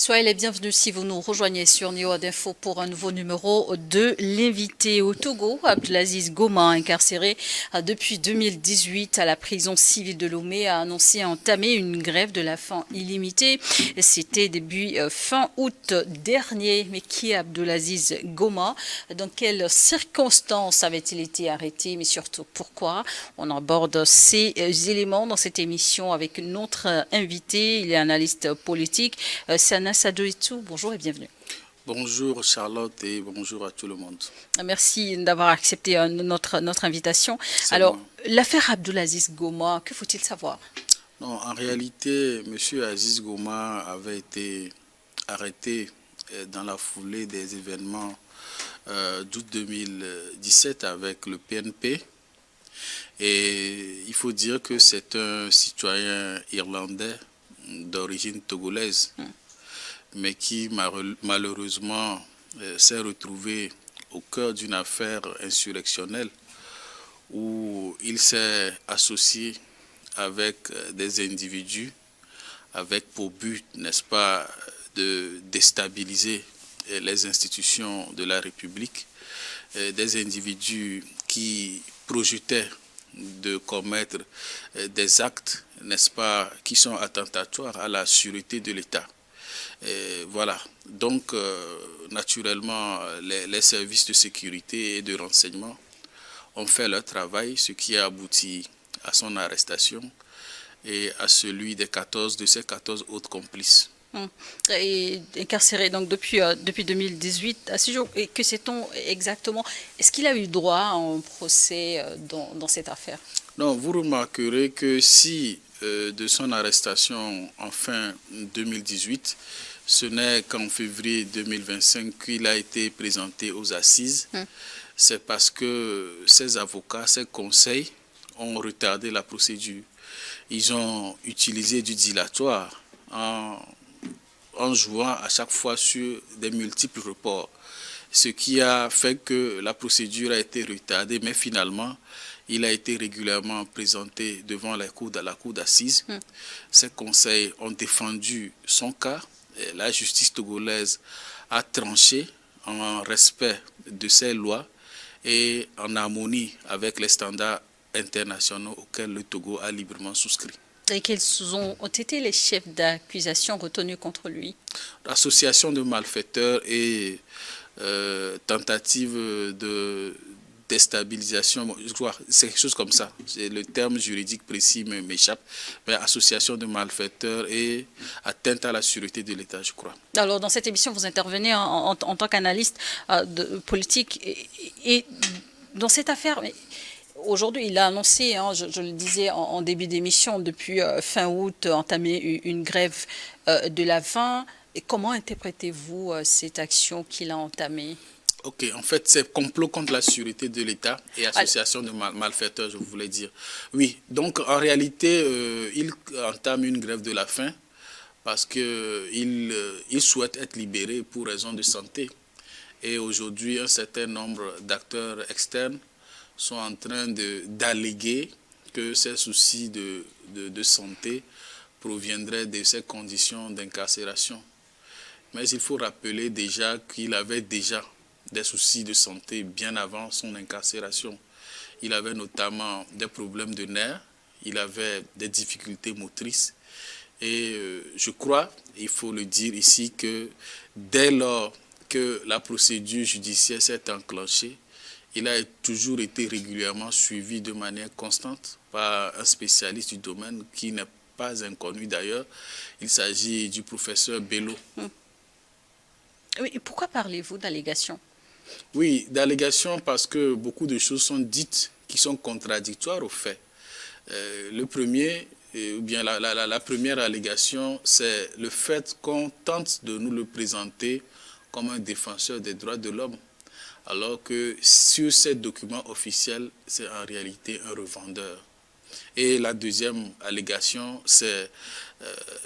Soyez les bienvenus si vous nous rejoignez sur NIOAD Info pour un nouveau numéro de l'invité au Togo. Abdelaziz Goma, incarcéré depuis 2018 à la prison civile de Lomé, a annoncé entamer une grève de la faim illimitée. C'était début fin août dernier. Mais qui est Abdelaziz Goma? Dans quelles circonstances avait-il été arrêté? Mais surtout, pourquoi? On aborde ces éléments dans cette émission avec notre invité. Il est analyste politique. Sana Sadoitou, bonjour et bienvenue. Bonjour Charlotte et bonjour à tout le monde. Merci d'avoir accepté notre invitation. Alors, Moi. l'affaire Abdelaziz Goma, que faut-il savoir? Non, en réalité, M. Aziz Goma avait été arrêté dans la foulée des événements d'août 2017 avec le PNP. Et il faut dire que c'est un citoyen irlandais d'origine togolaise, mais qui malheureusement s'est retrouvé au cœur d'une affaire insurrectionnelle où il s'est associé avec des individus avec pour but, n'est-ce pas, de déstabiliser les institutions de la République, des individus qui projetaient de commettre des actes, n'est-ce pas, qui sont attentatoires à la sûreté de l'État. Voilà, donc naturellement les services de sécurité et de renseignement ont fait leur travail, ce qui a abouti à son arrestation et à celui de ses 14 autres complices. Et incarcéré donc depuis 2018 à ce jour. Et que sait-on exactement? Est-ce qu'il a eu droit à un procès dans cette affaire? Non, vous remarquerez que si de son arrestation en fin 2018, ce n'est qu'en février 2025 qu'il a été présenté aux assises, c'est parce que ses avocats, ses conseils ont retardé la procédure. Ils ont utilisé du dilatoire en jouant à chaque fois sur des multiples reports, ce qui a fait que la procédure a été retardée, mais finalement, il a été régulièrement présenté devant la cour d'assises. Ses conseils ont défendu son cas. Et la justice togolaise a tranché en respect de ses lois et en harmonie avec les standards internationaux auxquels le Togo a librement souscrit. Et quels ont été les chefs d'accusation retenus contre lui? Association de malfaiteurs et tentative de déstabilisation, je crois, c'est quelque chose comme ça. Le terme juridique précis m'échappe, mais association de malfaiteurs et atteinte à la sûreté de l'État, je crois. Alors, dans cette émission, vous intervenez en tant qu'analyste politique et dans cette affaire. Aujourd'hui, il a annoncé, je le disais en début d'émission, depuis fin août, entamer une grève de la faim. Et comment interprétez-vous cette action qu'il a entamée? Ok, en fait, c'est complot contre la sûreté de l'État et association de malfaiteurs, je voulais dire. Oui, donc en réalité, il entame une grève de la faim parce qu'il souhaite être libéré pour raison de santé. Et aujourd'hui, un certain nombre d'acteurs externes sont en train d'alléguer que ces soucis de santé proviendraient de ces conditions d'incarcération. Mais il faut rappeler déjà qu'il avait déjà des soucis de santé bien avant son incarcération. Il avait notamment des problèmes de nerfs, il avait des difficultés motrices. Et je crois, il faut le dire ici, que dès lors que la procédure judiciaire s'est enclenchée, il a toujours été régulièrement suivi de manière constante par un spécialiste du domaine qui n'est pas inconnu d'ailleurs. Il s'agit du professeur Bello. Oui, pourquoi parlez-vous d'allégation? Oui, d'allégation parce que beaucoup de choses sont dites qui sont contradictoires aux faits. Le premier, ou bien la première allégation, c'est le fait qu'on tente de nous le présenter comme un défenseur des droits de l'homme, alors que sur ces documents officiels, c'est en réalité un revendeur. Et la deuxième allégation, c'est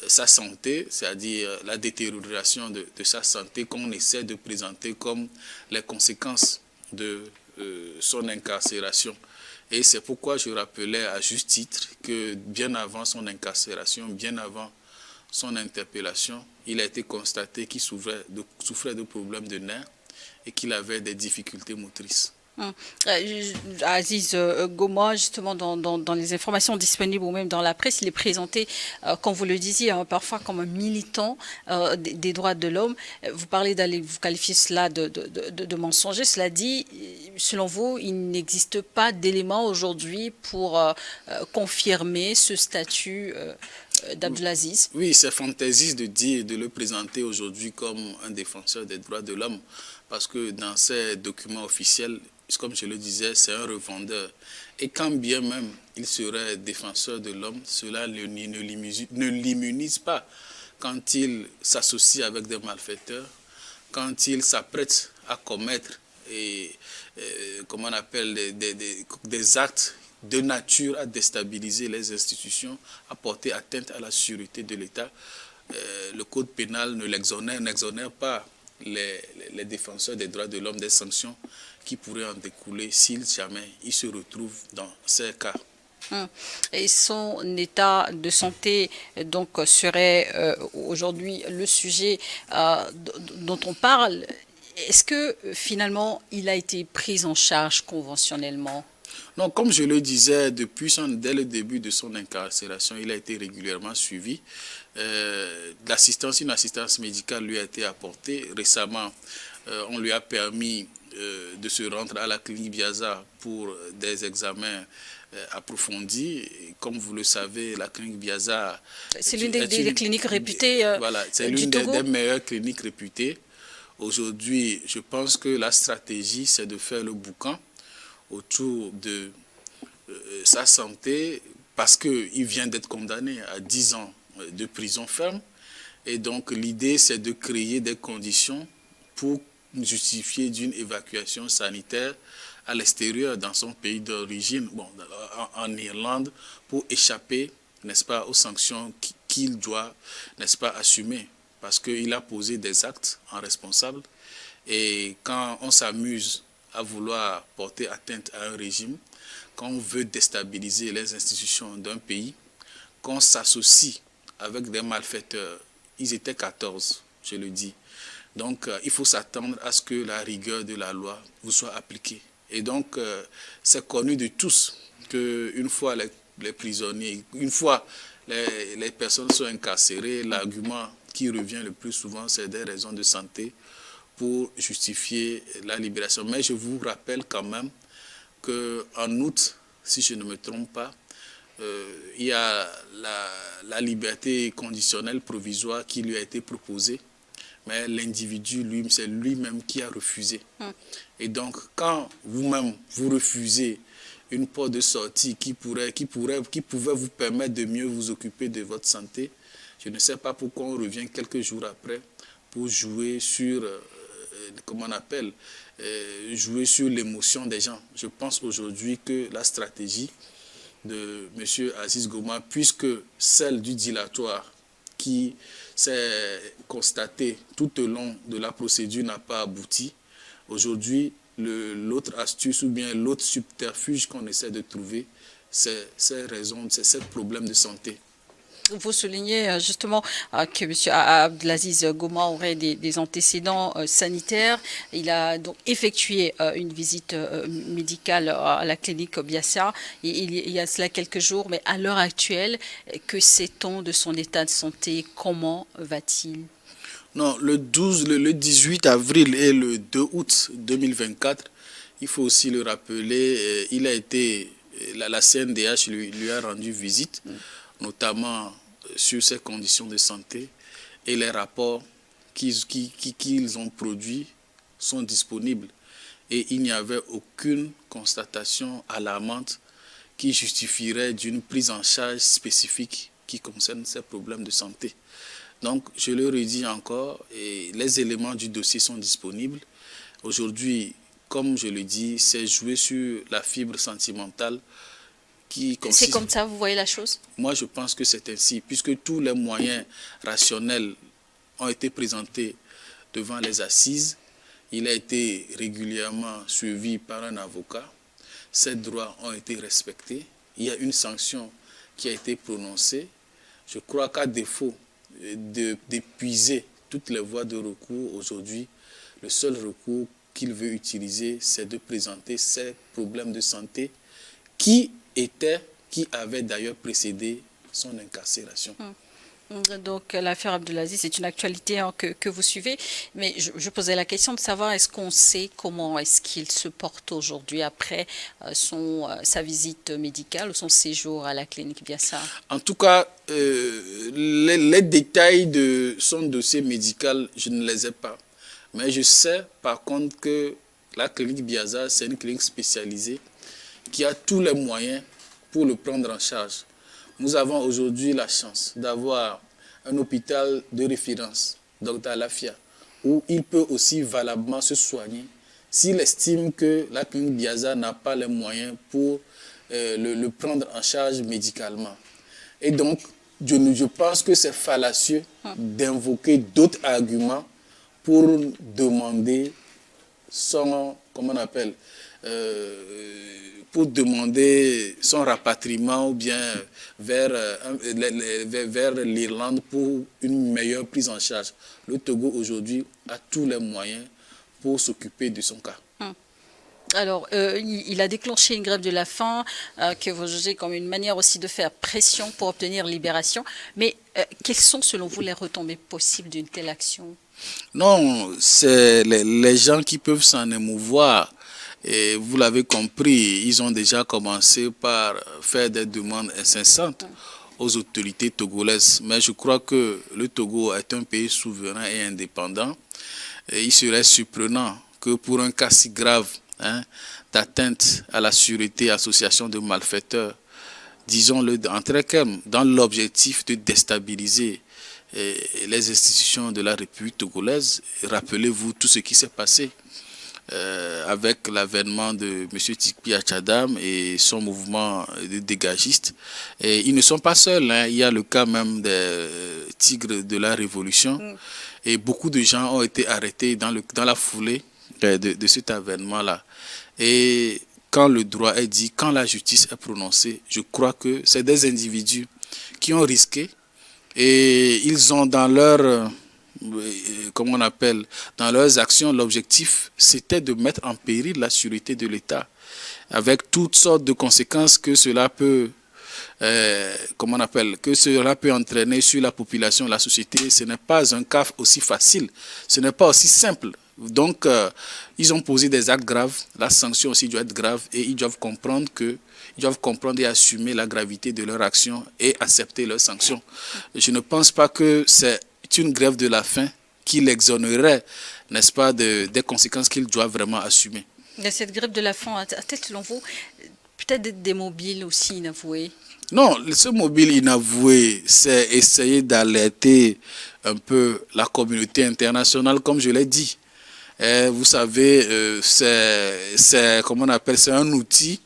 sa santé, c'est-à-dire la détérioration de sa santé qu'on essaie de présenter comme les conséquences de son incarcération. Et c'est pourquoi je rappelais à juste titre que bien avant son incarcération, bien avant son interpellation, il a été constaté qu'il souffrait de problèmes de nerfs et qu'il avait des difficultés motrices. Aziz Goma, justement, dans les informations disponibles ou même dans la presse, il est présenté, comme vous le disiez, parfois comme un militant des droits de l'homme. Vous parlez d'aller, vous qualifiez cela de mensonger. Cela dit, selon vous, il n'existe pas d'éléments aujourd'hui pour confirmer ce statut d'Abdelaziz. Oui, c'est fantaisiste de le présenter aujourd'hui comme un défenseur des droits de l'homme, parce que dans ces documents officiels, comme je le disais, c'est un revendeur. Et quand bien même il serait défenseur de l'homme, cela ne l'immunise pas quand il s'associe avec des malfaiteurs, quand il s'apprête à commettre comment on appelle, des actes de nature à déstabiliser les institutions, à porter atteinte à la sûreté de l'État. Le code pénal n'exonère pas les défenseurs des droits de l'homme des sanctions qui pourraient en découler si jamais ils se retrouvent dans ces cas. Et son état de santé donc serait aujourd'hui le sujet dont on parle. Est-ce que finalement il a été pris en charge conventionnellement? Non, comme je le disais, dès le début de son incarcération, il a été régulièrement suivi. Une assistance médicale lui a été apportée. Récemment, on lui a permis de se rendre à la clinique Biaza pour des examens approfondis. Et comme vous le savez, la clinique Biaza... C'est l'une des cliniques réputées voilà, c'est du l'une Togo. des meilleures cliniques réputées. Aujourd'hui, je pense que la stratégie, c'est de faire le boucan autour de sa santé, parce qu'il vient d'être condamné à 10 ans de prison ferme. Et donc l'idée, c'est de créer des conditions pour justifier d'une évacuation sanitaire à l'extérieur, dans son pays d'origine, bon, en Irlande, pour échapper, n'est-ce pas, aux sanctions qu'il doit, n'est-ce pas, assumer. Parce qu'il a posé des actes en responsable. Et quand on s'amuse à vouloir porter atteinte à un régime, quand on veut déstabiliser les institutions d'un pays, qu'on s'associe avec des malfaiteurs, ils étaient 14, je le dis. Donc, il faut s'attendre à ce que la rigueur de la loi vous soit appliquée. Et donc, c'est connu de tous qu'une fois les prisonniers, une fois les personnes sont incarcérées, l'argument qui revient le plus souvent, c'est des raisons de santé pour justifier la libération. Mais je vous rappelle quand même qu'en août, si je ne me trompe pas, il y a la liberté conditionnelle provisoire qui lui a été proposée, mais l'individu, c'est lui-même qui a refusé. Et donc, quand vous-même, vous refusez une porte de sortie qui pouvait vous permettre de mieux vous occuper de votre santé, je ne sais pas pourquoi on revient quelques jours après pour jouer sur, comment on appelle, jouer sur l'émotion des gens. Je pense aujourd'hui que la stratégie de M. Aziz Goma, puisque celle du dilatoire qui s'est constatée tout au long de la procédure n'a pas abouti, aujourd'hui, l'autre astuce ou bien l'autre subterfuge qu'on essaie de trouver, c'est ces raisons, c'est ce problème de santé. Vous soulignez justement que M. Abdelaziz Goma aurait des antécédents sanitaires. Il a donc effectué une visite médicale à la clinique Biassa il y a cela quelques jours. Mais à l'heure actuelle, que sait-on de son état de santé? Comment va-t-il? Non, le 18 avril et le 2 août 2024, il faut aussi le rappeler, il a été, la CNDH lui a rendu visite, notamment sur ses conditions de santé, et les rapports qu'ils ont produits sont disponibles. Et il n'y avait aucune constatation alarmante qui justifierait d'une prise en charge spécifique qui concerne ces problèmes de santé. Donc, je le redis encore, et les éléments du dossier sont disponibles. Aujourd'hui, comme je le dis, c'est jouer sur la fibre sentimentale. C'est comme ça, vous voyez la chose? Moi, je pense que c'est ainsi, puisque tous les moyens rationnels ont été présentés devant les assises. Il a été régulièrement suivi par un avocat. Ses droits ont été respectés. Il y a une sanction qui a été prononcée. Je crois qu'à défaut d'épuiser toutes les voies de recours. Aujourd'hui, le seul recours qu'il veut utiliser, c'est de présenter ses problèmes de santé qui avaient d'ailleurs précédé son incarcération. Donc l'affaire Abdelaziz, c'est une actualité que vous suivez, mais je posais la question de savoir est-ce qu'on sait comment est-ce qu'il se porte aujourd'hui après sa visite médicale ou son séjour à la clinique Biassa. En tout cas, les détails de son dossier médical, je ne les ai pas. Mais je sais par contre que la clinique Biassa, c'est une clinique spécialisée qui a tous les moyens pour le prendre en charge. Nous avons aujourd'hui la chance d'avoir un hôpital de référence, Dr Alafia, où il peut aussi valablement se soigner s'il estime que la clinique Biassa n'a pas les moyens pour le prendre en charge médicalement. Et donc, je pense que c'est fallacieux d'invoquer d'autres arguments pour demander pour demander son rapatriement ou bien vers l'Irlande pour une meilleure prise en charge. Le Togo aujourd'hui a tous les moyens pour s'occuper de son cas. Alors, il a déclenché une grève de la faim que vous jugez comme une manière aussi de faire pression pour obtenir libération. Mais quelles sont selon vous les retombées possibles d'une telle action? Non, c'est les gens qui peuvent s'en émouvoir. Et vous l'avez compris, ils ont déjà commencé par faire des demandes incessantes aux autorités togolaises. Mais je crois que le Togo est un pays souverain et indépendant. Et il serait surprenant que pour un cas si grave d'atteinte à la sûreté, association de malfaiteurs, disons-le en très calme, dans l'objectif de déstabiliser les institutions de la République togolaise. Rappelez-vous tout ce qui s'est passé avec l'avènement de M. Tikpi Achadam et son mouvement de dégagistes. Et ils ne sont pas seuls, il y a le cas même des tigres de la Révolution. Et beaucoup de gens ont été arrêtés dans la foulée de cet avènement-là. Et quand le droit est dit, quand la justice est prononcée, je crois que c'est des individus qui ont risqué et ils ont dans leur... dans leurs actions, l'objectif, c'était de mettre en péril la sécurité de l'État, avec toutes sortes de conséquences que cela peut, entraîner sur la population, la société. Ce n'est pas un cas aussi facile, ce n'est pas aussi simple. Donc, ils ont posé des actes graves, la sanction aussi doit être grave, et ils doivent comprendre et assumer la gravité de leur action et accepter leurs sanctions. Je ne pense pas que c'est une grève de la faim qui l'exonérerait, n'est-ce pas, des conséquences qu'il doit vraiment assumer. Cette grève de la faim a-t-elle, selon vous, peut-être des mobiles aussi inavoués? Non, ce mobile inavoué, c'est essayer d'alerter un peu la communauté internationale, comme je l'ai dit. Et vous savez, c'est un outil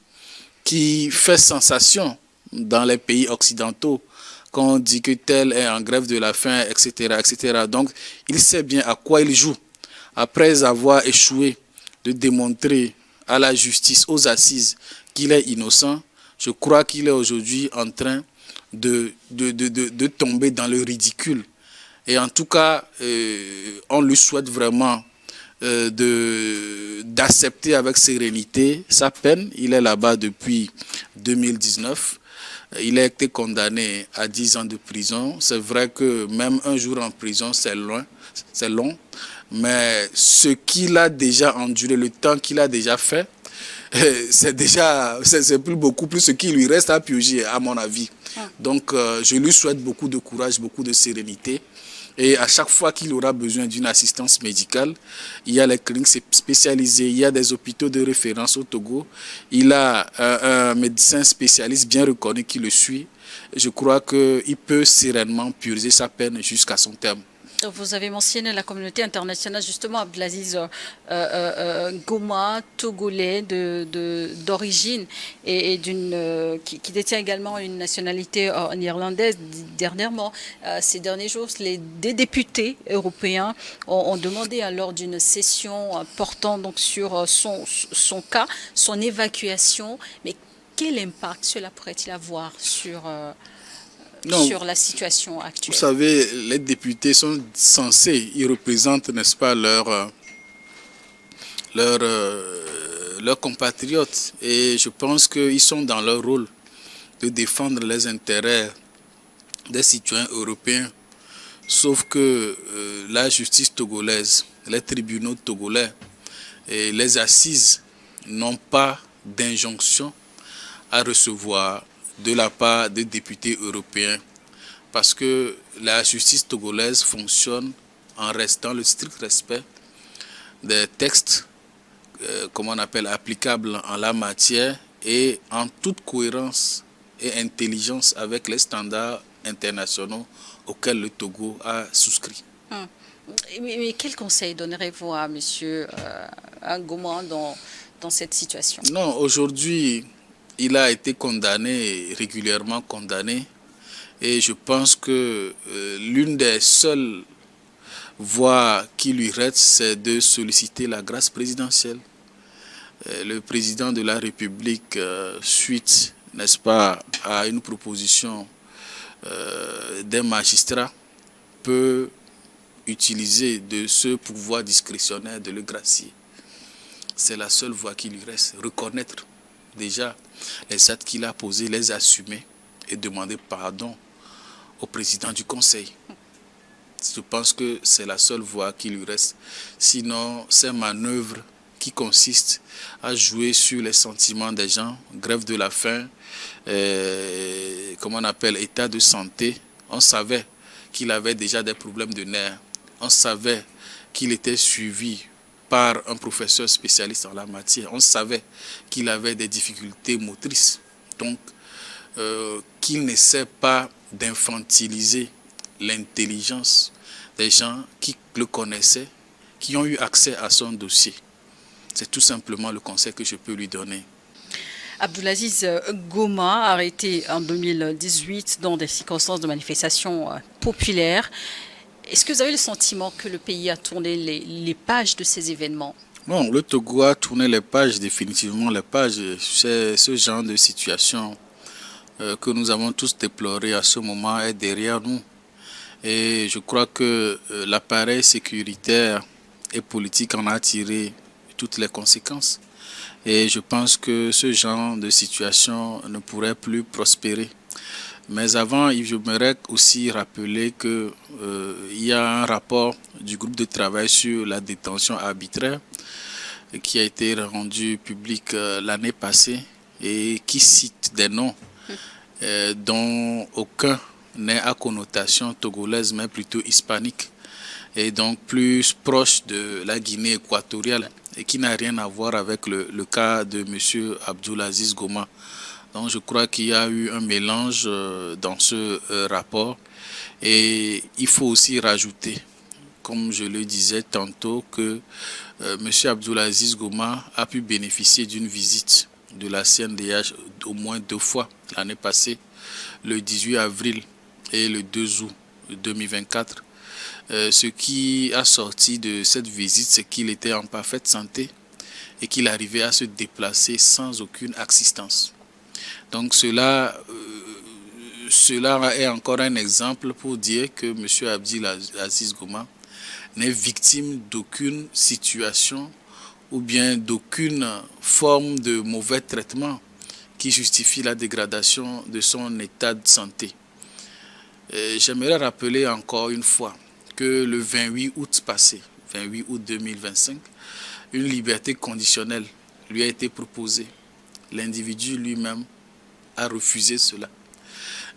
qui fait sensation dans les pays occidentaux. Quand on dit que tel est en grève de la faim, etc., etc. Donc, il sait bien à quoi il joue. Après avoir échoué de démontrer à la justice, aux assises, qu'il est innocent, je crois qu'il est aujourd'hui en train de tomber dans le ridicule. Et en tout cas, on lui souhaite vraiment d'accepter avec sérénité sa peine. Il est là-bas depuis 2019. Il a été condamné à 10 ans de prison. C'est vrai que même un jour en prison, c'est long. Mais ce qu'il a déjà enduré, le temps qu'il a déjà fait, c'est beaucoup plus ce qui lui reste à purger, à mon avis. Donc, je lui souhaite beaucoup de courage, beaucoup de sérénité. Et à chaque fois qu'il aura besoin d'une assistance médicale, il y a les cliniques spécialisées, il y a des hôpitaux de référence au Togo. Il a un médecin spécialiste bien reconnu qui le suit. Je crois qu'il peut sereinement purger sa peine jusqu'à son terme. Vous avez mentionné la communauté internationale, justement, Abdelaziz Goma, togolais d'origine et qui détient également une nationalité irlandaise. Dernièrement, ces derniers jours, des députés européens ont demandé lors d'une session portant donc sur son cas, son évacuation. Mais quel impact cela pourrait-il avoir sur Non, sur la situation vous actuelle? savez, les députés sont censés, ils représentent, n'est-ce pas, leurs compatriotes. Et je pense qu'ils sont dans leur rôle de défendre les intérêts des citoyens européens. Sauf que la justice togolaise, les tribunaux togolais et les assises n'ont pas d'injonction à recevoir de la part des députés européens parce que la justice togolaise fonctionne en restant le strict respect des textes, comment on appelle, applicables en la matière et en toute cohérence et intelligence avec les standards internationaux auxquels le Togo a souscrit. Hum. Mais quel conseil donnerez-vous à M. Ngoma dans cette situation? Non, aujourd'hui, il a été condamné, régulièrement condamné, et je pense que l'une des seules voies qui lui reste, c'est de solliciter la grâce présidentielle. Le président de la République, suite, n'est-ce pas, à une proposition des magistrats, peut utiliser de ce pouvoir discrétionnaire de le gracier. C'est la seule voie qui lui reste. Reconnaître déjà les actes qu'il a posés, les assumer et demander pardon au président du Conseil. Je pense que c'est la seule voie qui lui reste. Sinon, ces manœuvres qui consistent à jouer sur les sentiments des gens, grève de la faim, comment on appelle, état de santé, on savait qu'il avait déjà des problèmes de nerfs. On savait qu'il était suivi par un professeur spécialiste en la matière. On savait qu'il avait des difficultés motrices. Donc, qu'il n'essaie pas d'infantiliser l'intelligence des gens qui le connaissaient, qui ont eu accès à son dossier. C'est tout simplement le conseil que je peux lui donner. Abdulaziz Goma, arrêté en 2018 dans des circonstances de manifestation populaire. Est-ce que vous avez le sentiment que le pays a tourné les pages de ces événements? Bon, le Togo a tourné les pages, définitivement les pages. C'est ce genre de situation que nous avons tous déploré à ce moment est derrière nous. Et je crois que l'appareil sécuritaire et politique en a tiré toutes les conséquences. Et je pense que ce genre de situation ne pourrait plus prospérer. Mais avant, j'aimerais aussi rappeler qu'il y a un rapport du groupe de travail sur la détention arbitraire qui a été rendu public l'année passée et qui cite des noms dont aucun n'est à connotation togolaise mais plutôt hispanique et donc plus proche de la Guinée équatoriale et qui n'a rien à voir avec le cas de M. Abdulaziz Goma. Donc je crois qu'il y a eu un mélange dans ce rapport et il faut aussi rajouter, comme je le disais tantôt, que M. Abdulaziz Goma a pu bénéficier d'une visite de la CNDH au moins 2 fois l'année passée, le 18 avril et le 2 août 2024. Ce qui a sorti de cette visite, c'est qu'il était en parfaite santé et qu'il arrivait à se déplacer sans aucune assistance. Donc cela est encore un exemple pour dire que M. Abdulaziz Goma n'est victime d'aucune situation ou bien d'aucune forme de mauvais traitement qui justifie la dégradation de son état de santé. J'aimerais rappeler encore une fois que le 28 août passé, 28 août 2025, une liberté conditionnelle lui a été proposée. L'individu lui-même a refusé cela.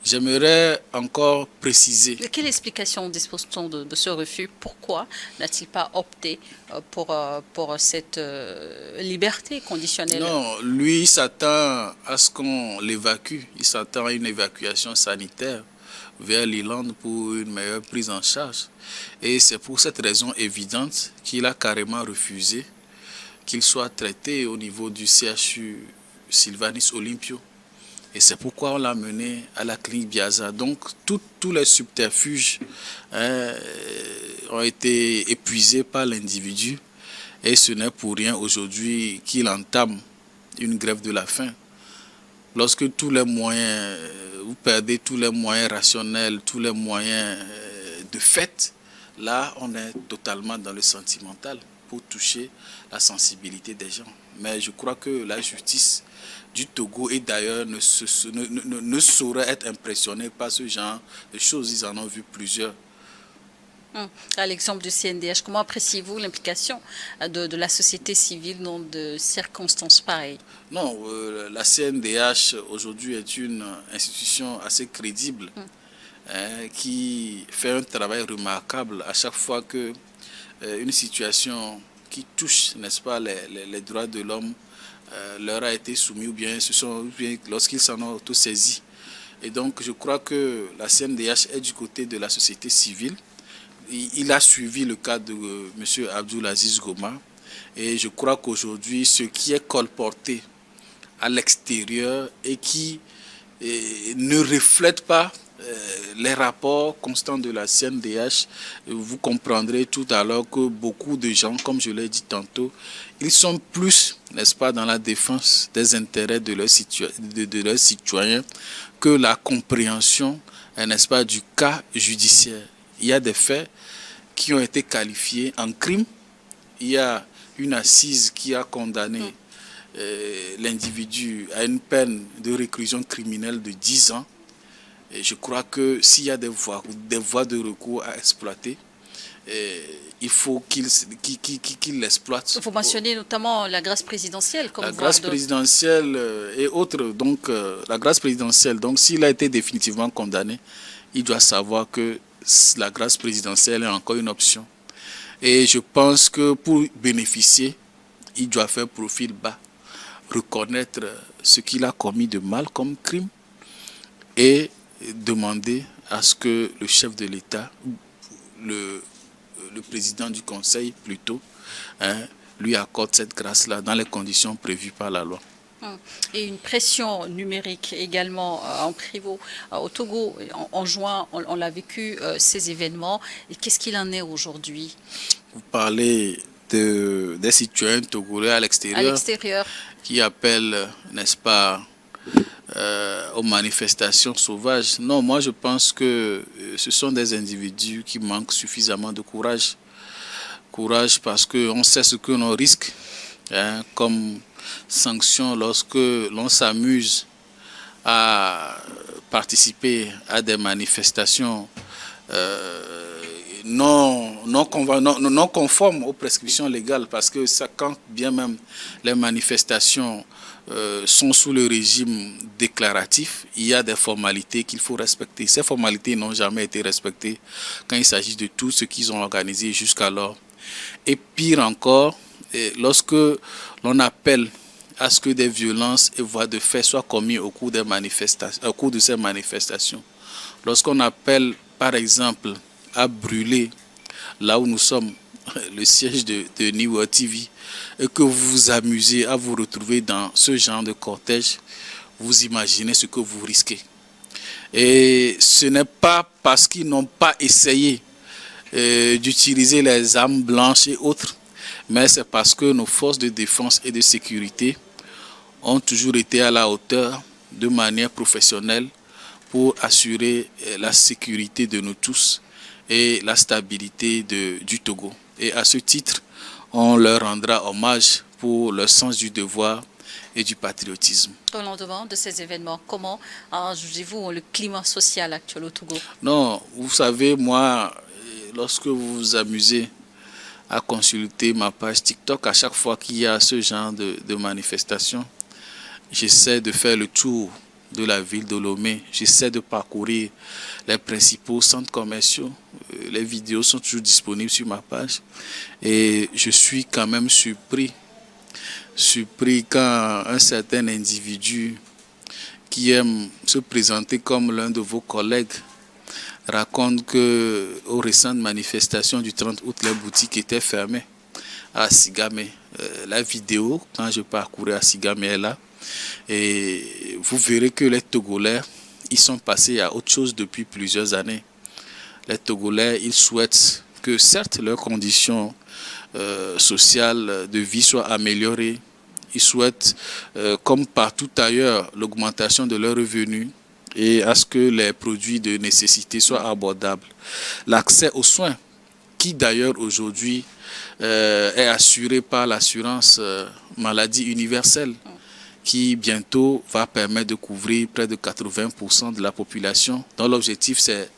J'aimerais encore préciser. De quelle explication dispose-t-on de ce refus? Pourquoi n'a-t-il pas opté pour cette liberté conditionnelle? Non, lui, il s'attend à ce qu'on l'évacue. Il s'attend à une évacuation sanitaire vers l'Irlande pour une meilleure prise en charge. Et c'est pour cette raison évidente qu'il a carrément refusé qu'il soit traité au niveau du CHU Sylvanus Olympio. Et c'est pourquoi on l'a mené à la clinique Biaza. Donc tous les subterfuges ont été épuisés par l'individu. Et ce n'est pour rien aujourd'hui qu'il entame une grève de la faim lorsque tous les moyens, vous perdez tous les moyens rationnels, tous les moyens de fait, là, on est totalement dans le sentimental pour toucher la sensibilité des gens. Mais je crois que la justice du Togo et d'ailleurs ne saurait être impressionnée par ce genre de choses. Ils en ont vu plusieurs. À l'exemple du CNDH, comment appréciez-vous l'implication de la société civile dans de circonstances pareilles? Non, la CNDH aujourd'hui est une institution assez crédible qui fait un travail remarquable à chaque fois que une situation qui touche, n'est-ce pas, les droits de l'homme leur a été soumise ou bien lorsqu'ils s'en ont auto-saisis. Et donc je crois que la CNDH est du côté de la société civile. Il a suivi le cas de M. Abdulaziz Goma et je crois qu'aujourd'hui ce qui est colporté à l'extérieur et qui ne reflète pas les rapports constants de la CNDH, vous comprendrez tout à l'heure que beaucoup de gens, comme je l'ai dit tantôt, ils sont plus, n'est-ce pas, dans la défense des intérêts de leurs citoyens que la compréhension, n'est-ce pas, du cas judiciaire. Il y a des faits qui ont été qualifiés en crime. Il y a une assise qui a condamné l'individu à une peine de réclusion criminelle de 10 ans. Et je crois que s'il y a des voies de recours à exploiter, il faut qu'il l'exploite. Vous mentionnez notamment la grâce présidentielle. Comme la grâce présidentielle et autres. Donc, la grâce présidentielle, donc s'il a été définitivement condamné, il doit savoir que la grâce présidentielle est encore une option. Et je pense que pour bénéficier, il doit faire profil bas, reconnaître ce qu'il a commis de mal comme crime et demander à ce que le chef de l'État, le président du Conseil plutôt, lui accorde cette grâce-là dans les conditions prévues par la loi. Et une pression numérique également en pivot au Togo. En juin, on l'a vécu, ces événements. Et qu'est-ce qu'il en est aujourd'hui? Vous parlez des citoyens togolais à l'extérieur qui appellent, n'est-ce pas, aux manifestations sauvages. Non, moi je pense que ce sont des individus qui manquent suffisamment de courage. Courage parce qu'on sait ce que l'on risque comme sanction lorsque l'on s'amuse à participer à des manifestations non conformes aux prescriptions légales, parce que ça, quand bien même les manifestations sont sous le régime déclaratif, il y a des formalités qu'il faut respecter. Ces formalités n'ont jamais été respectées quand il s'agit de tout ce qu'ils ont organisé jusqu'alors. Et pire encore, lorsque l'on appelle à ce que des violences et voies de fait soient commises au cours de ces manifestations. Lorsqu'on appelle, par exemple, à brûler là où nous sommes, le siège de Niwa TV, et que vous vous amusez à vous retrouver dans ce genre de cortège, vous imaginez ce que vous risquez. Et ce n'est pas parce qu'ils n'ont pas essayé d'utiliser les armes blanches et autres, mais c'est parce que nos forces de défense et de sécurité ont toujours été à la hauteur de manière professionnelle pour assurer la sécurité de nous tous et la stabilité du Togo. Et à ce titre, on leur rendra hommage pour leur sens du devoir et du patriotisme. Au lendemain de ces événements, comment jugez-vous le climat social actuel au Togo? Non, vous savez, moi, lorsque vous vous amusez à consulter ma page TikTok, à chaque fois qu'il y a ce genre de manifestation, j'essaie de faire le tour de la ville de Lomé. J'essaie de parcourir les principaux centres commerciaux. Les vidéos sont toujours disponibles sur ma page. Et je suis quand même surpris quand un certain individu qui aime se présenter comme l'un de vos collègues raconte que aux récentes manifestations du 30 août, les boutiques étaient fermées à Sigamé. La vidéo, quand je parcourais à Sigamé, est là. Et vous verrez que les Togolais, ils sont passés à autre chose depuis plusieurs années. Les Togolais, ils souhaitent que certes leurs conditions sociales de vie soient améliorées. ils souhaitent, comme partout ailleurs, l'augmentation de leurs revenus et à ce que les produits de nécessité soient abordables. L'accès aux soins, qui d'ailleurs aujourd'hui est assuré par l'assurance maladie universelle, qui bientôt va permettre de couvrir près de 80% de la population. Donc l'objectif, c'est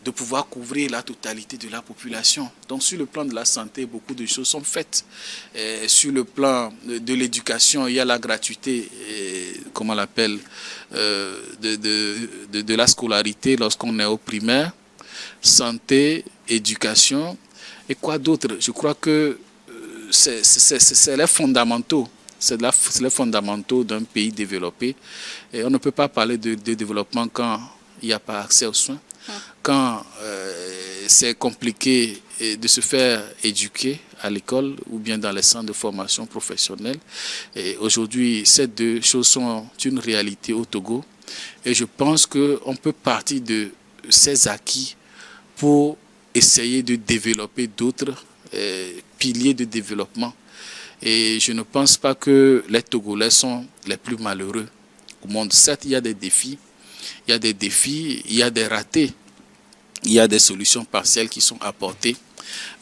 de pouvoir couvrir la totalité de la population. Donc sur le plan de la santé, beaucoup de choses sont faites. Et sur le plan de l'éducation, il y a la gratuité, comment on l'appelle, de la scolarité lorsqu'on est au primaire, santé, éducation, et quoi d'autre? Je crois que c'est les fondamentaux. C'est les fondamentaux d'un pays développé. Et on ne peut pas parler de développement quand il n'y a pas accès aux soins, quand c'est compliqué de se faire éduquer à l'école ou bien dans les centres de formation professionnelle. Et aujourd'hui, ces deux choses sont une réalité au Togo. Et je pense qu'on peut partir de ces acquis pour essayer de développer d'autres piliers de développement. Et je ne pense pas que les Togolais sont les plus malheureux au monde. Certes, il y a des défis, il y a des ratés, il y a des solutions partielles qui sont apportées,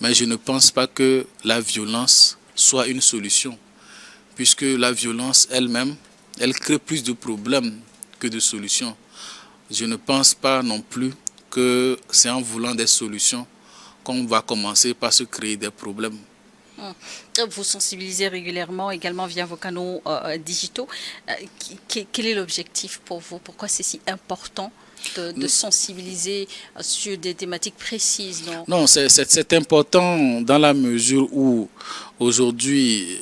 mais je ne pense pas que la violence soit une solution, puisque la violence elle-même, elle crée plus de problèmes que de solutions. Je ne pense pas non plus que c'est en voulant des solutions qu'on va commencer par se créer des problèmes. Vous sensibilisez régulièrement également via vos canaux digitaux. Quel est l'objectif pour vous? Pourquoi c'est si important de sensibiliser sur des thématiques précises? Non, c'est important dans la mesure où aujourd'hui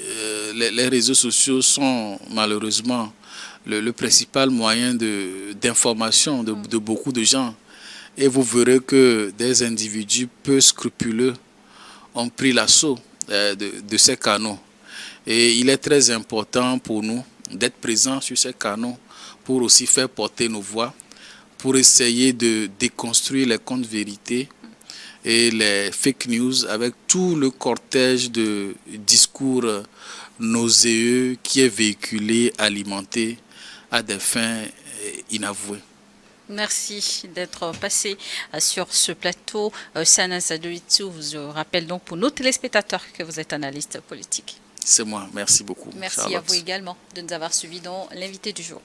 les réseaux sociaux sont malheureusement le principal moyen d'information de beaucoup de gens. Et vous verrez que des individus peu scrupuleux ont pris l'assaut de ces canaux. Et il est très important pour nous d'être présents sur ces canaux pour aussi faire porter nos voix, pour essayer de déconstruire les contes vérités et les fake news avec tout le cortège de discours nauséeux qui est véhiculé, alimenté à des fins inavouées. Merci d'être passé sur ce plateau. Sana Sadoïtsou vous rappelle donc pour nos téléspectateurs que vous êtes analyste politique. C'est moi, merci beaucoup. Merci Charlotte. à vous également de nous avoir suivis dans l'invité du jour.